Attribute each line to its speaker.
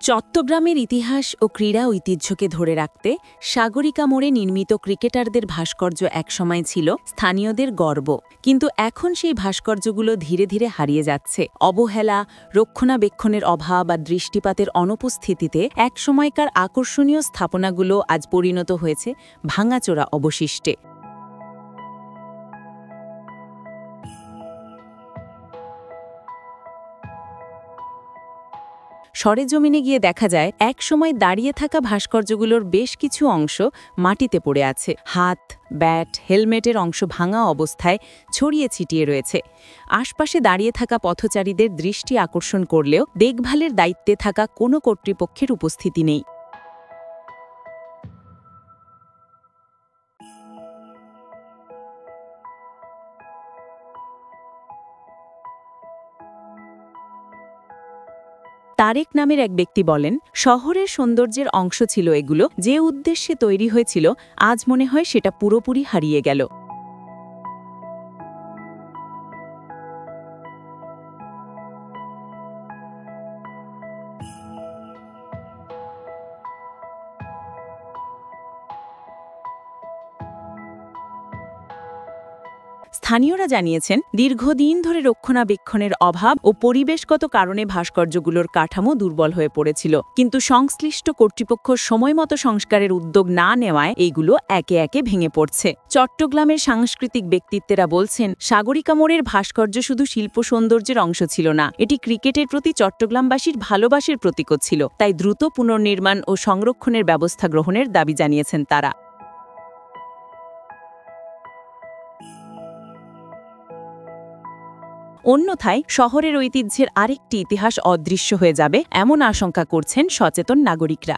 Speaker 1: চট্টগ্রামের ইতিহাস ও ক্রীড়া ঐতিহ্যকে ধরে রাখতে সাগরিকা মোড়ে নির্মিত ক্রিকেটারদের ভাস্কর্য একসময় ছিল স্থানীয়দের গর্ব, কিন্তু এখন সেই ভাস্কর্যগুলো ধীরে ধীরে হারিয়ে যাচ্ছে। অবহেলা, রক্ষণাবেক্ষণের অভাব আর দৃষ্টিপাতের অনুপস্থিতিতে একসময়কার আকর্ষণীয় স্থাপনাগুলো আজ পরিণত হয়েছে ভাঙাচোরা অবশিষ্টে। সরেজমিনে গিয়ে দেখা যায় একসময় দাঁড়িয়ে থাকা ভাস্কর্যগুলোর বেশ কিছু অংশ মাটিতে পড়ে আছে। হাত, ব্যাট, হেলমেটের অংশ ভাঙা অবস্থায় ছড়িয়ে ছিটিয়ে রয়েছে। আশপাশে দাঁড়িয়ে থাকা পথচারীদের দৃষ্টি আকর্ষণ করলেও দেখভালের দায়িত্বে থাকা কোনো কর্তৃপক্ষের উপস্থিতি নেই। তারেক নামের এক ব্যক্তি বলেন, শহরের সৌন্দর্যের অংশ ছিল এগুলো, যে উদ্দেশ্যে তৈরি হয়েছিল আজ মনে হয় সেটা পুরোপুরি হারিয়ে গেল। স্থানীয়রা জানিয়েছেন, দীর্ঘদিন ধরে রক্ষণাবেক্ষণের অভাব ও পরিবেশগত কারণে ভাস্কর্যগুলোর কাঠামো দুর্বল হয়ে পড়েছিল, কিন্তু সংশ্লিষ্ট কর্তৃপক্ষ সময়মতো সংস্কারের উদ্যোগ না নেওয়ায় এইগুলো একে একে ভেঙে পড়ছে। চট্টগ্রামের সাংস্কৃতিক ব্যক্তিত্বেরা বলছেন, সাগরিকা মোড়ের ভাস্কর্য শুধু শিল্প সৌন্দর্যের অংশ ছিল না, এটি ক্রিকেটের প্রতি চট্টগ্রামবাসীর ভালোবাসার প্রতীকও ছিল। তাই দ্রুত পুনর্নির্মাণ ও সংরক্ষণের ব্যবস্থা গ্রহণের দাবি জানিয়েছেন তারা। অন্যথায় শহরের ঐতিহ্যের আরেকটি ইতিহাস অদৃশ্য হয়ে যাবে এমন আশঙ্কা করছেন সচেতন নাগরিকরা।